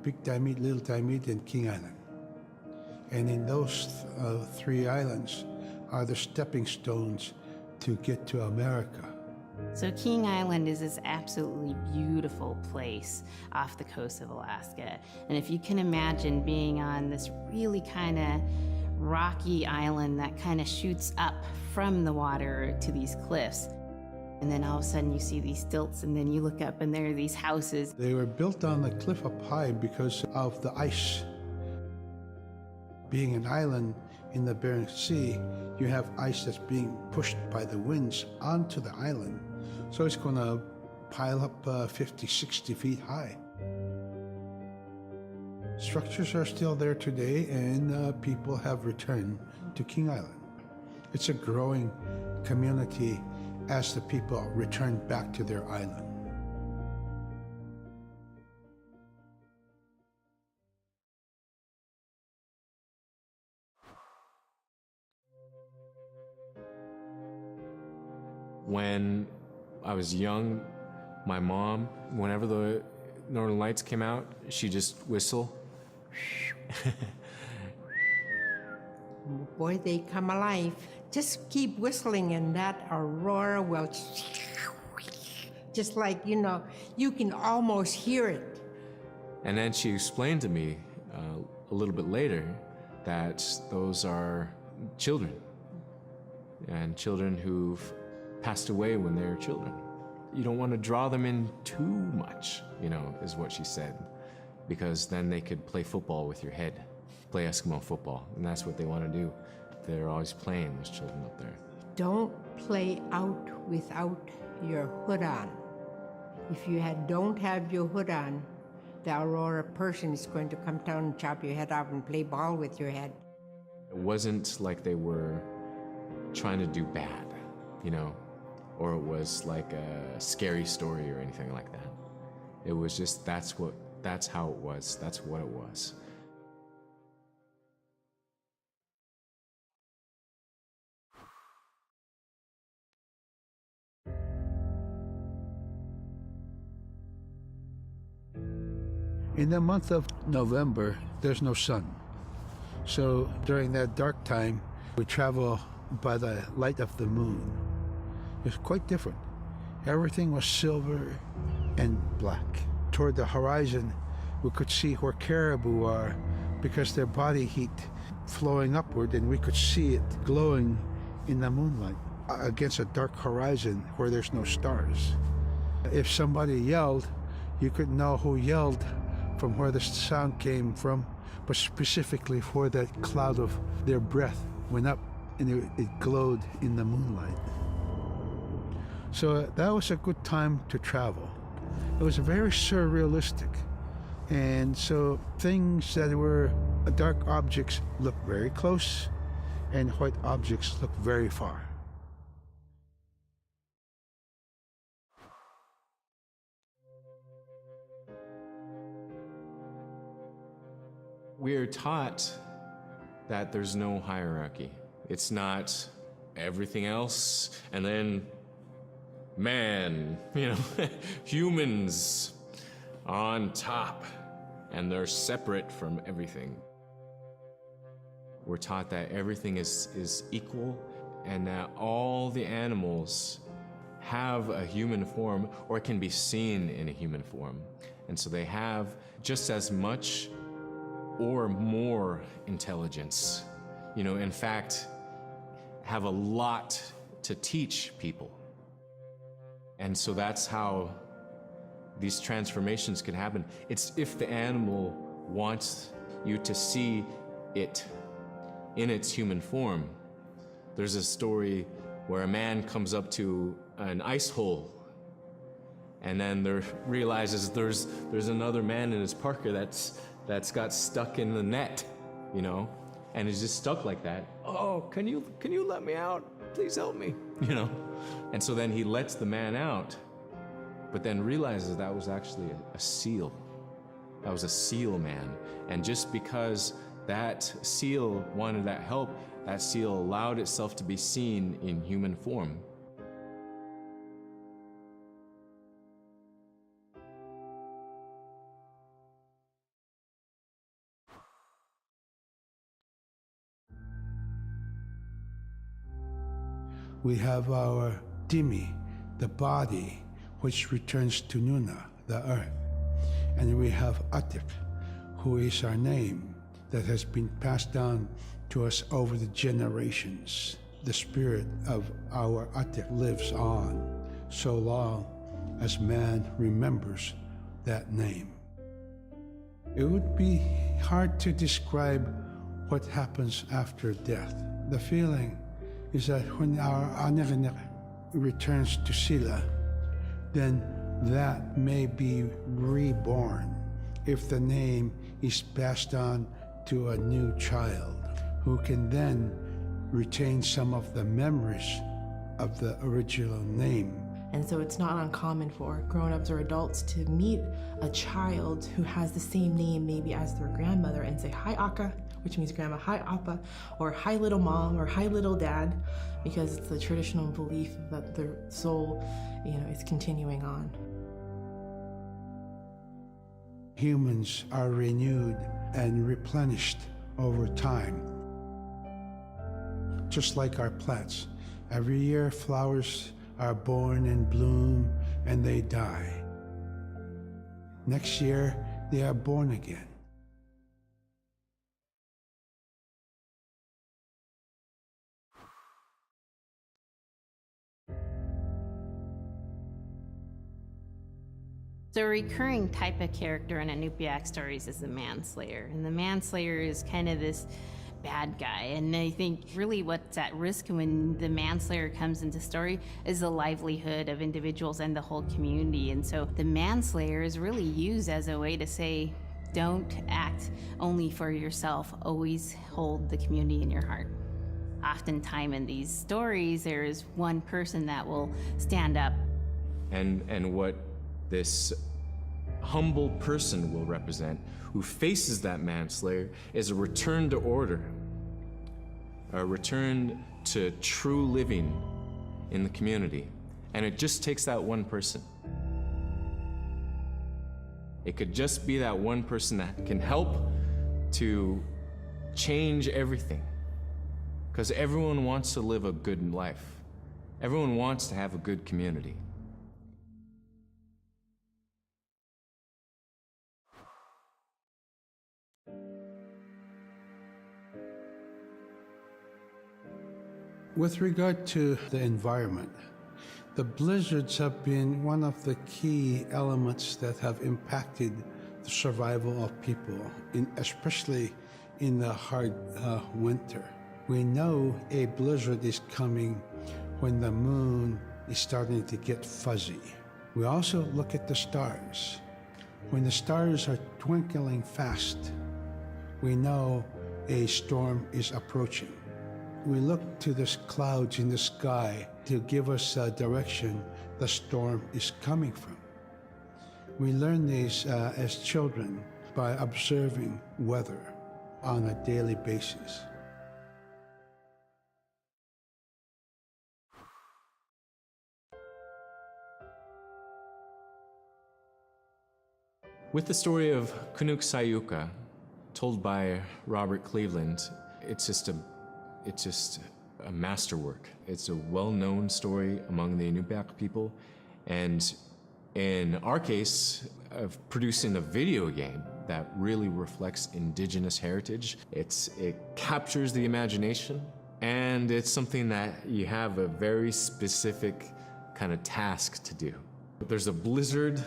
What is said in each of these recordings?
Big Timid, Little Timid, and King Island. And in those three islands are the stepping stones to get to America. So King Island is this absolutely beautiful place off the coast of Alaska. And if you can imagine being on this really kind of rocky island that kind of shoots up from the water to these cliffs, and then all of a sudden you see these stilts, and then you look up and there are these houses. They were built on the cliff up high because of the ice. Being an island in the Bering Sea, you have ice that's being pushed by the winds onto the island. So it's going to pile up 50, 60 feet high. Structures are still there today, and people have returned to King Island. It's a growing community as the people return back to their island. When I was young, my mom, whenever the Northern Lights came out, she'd just whistle. Boy, they come alive. Just keep whistling and that aurora will just like, you know, you can almost hear it. And then she explained to me a little bit later that those are children, and children who've passed away when they were children. You don't want to draw them in too much, you know, is what she said, because then they could play football with your head, play Eskimo football, and that's what they want to do. They're always playing, those children up there. Don't play out without your hood on. If you don't have your hood on, the aurora person is going to come down and chop your head off and play ball with your head. It wasn't like they were trying to do bad, you know, or it was like a scary story or anything like that. It was just, that's how it was, that's what it was. In the month of November, there's no sun. So during that dark time, we travel by the light of the moon. It's quite different. Everything was silver and black. Toward the horizon, we could see where caribou are because their body heat flowing upward, and we could see it glowing in the moonlight against a dark horizon where there's no stars. If somebody yelled, you could know who yelled from where the sound came from, but specifically where that cloud of their breath went up and it glowed in the moonlight. So that was a good time to travel. It was very surrealistic. And so things that were dark objects look very close, and white objects look very far. We're taught that there's no hierarchy. It's not everything else and then man, you know, humans on top, and they're separate from everything. We're taught that everything is equal, and that all the animals have a human form or can be seen in a human form. And so they have just as much or more intelligence. You know, in fact, have a lot to teach people. And so that's how these transformations can happen. It's if the animal wants you to see it in its human form. There's a story where a man comes up to an ice hole, and then there realizes there's another man in his parka that's got stuck in the net, you know, and is just stuck like that. Oh, can you let me out? Please help me, you know. And so then he lets the man out, but then realizes that was actually a seal. That was a seal man. And just because that seal wanted that help, that seal allowed itself to be seen in human form. We have our Dimi, the body, which returns to Nuna, the earth. And we have Atik, who is our name that has been passed down to us over the generations. The spirit of our Atik lives on so long as man remembers that name. It would be hard to describe what happens after death. The feeling is that when our Anaginak returns to Sila, then that may be reborn if the name is passed on to a new child who can then retain some of the memories of the original name. And so it's not uncommon for grown-ups or adults to meet a child who has the same name maybe as their grandmother and say, "Hi, Akka," which means grandma, "Hi, Appa," or "Hi, little mom," or "Hi, little dad," because it's the traditional belief that the soul, is continuing on. Humans are renewed and replenished over time. Just like our plants. Every year flowers are born and bloom and they die. Next year they are born again. So a recurring type of character in IñUPIAT stories is the manslayer. And the manslayer is kind of this bad guy. And I think really what's at risk when the manslayer comes into story is the livelihood of individuals and the whole community. And so the manslayer is really used as a way to say, don't act only for yourself, always hold the community in your heart. Oftentimes in these stories, there is one person that will stand up. And what this humble person will represent, who faces that manslayer, is a return to order, a return to true living in the community. And it just takes that one person. It could just be that one person that can help to change everything. Because everyone wants to live a good life. Everyone wants to have a good community. With regard to the environment, the blizzards have been one of the key elements that have impacted the survival of people, especially in the hard winter. We know a blizzard is coming when the moon is starting to get fuzzy. We also look at the stars. When the stars are twinkling fast, we know a storm is approaching. We look to the clouds in the sky to give us a direction the storm is coming from. We learn these as children by observing weather on a daily basis. With the story of Kunuk Sayuka, told by Robert Cleveland, it's just a masterwork. It's a well-known story among the IñUPIAT people, and in our case, of producing a video game that really reflects indigenous heritage. It captures the imagination, and it's something that you have a very specific kind of task to do. There's a blizzard,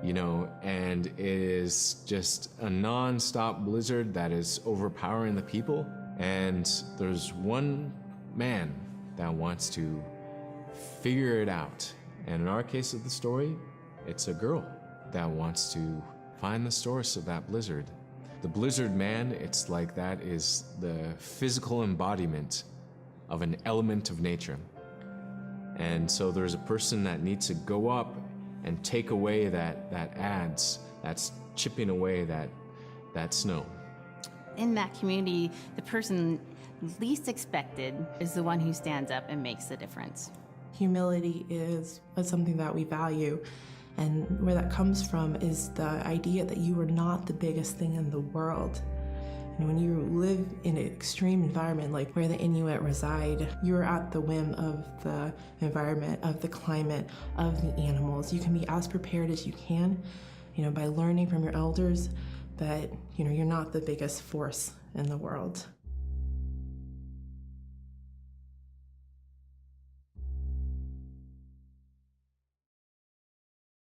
and it is just a non-stop blizzard that is overpowering the people. And there's one man that wants to figure it out. And in our case of the story, it's a girl that wants to find the source of that blizzard. The blizzard man, it's like that is the physical embodiment of an element of nature. And so there's a person that needs to go up and take away that adze, that's chipping away that snow. In that community, the person least expected is the one who stands up and makes the difference. Humility is something that we value, and where that comes from is the idea that you are not the biggest thing in the world. And when you live in an extreme environment like where the Inuit reside, you're at the whim of the environment, of the climate, of the animals. You can be as prepared as you can, by learning from your elders that, you're not the biggest force in the world.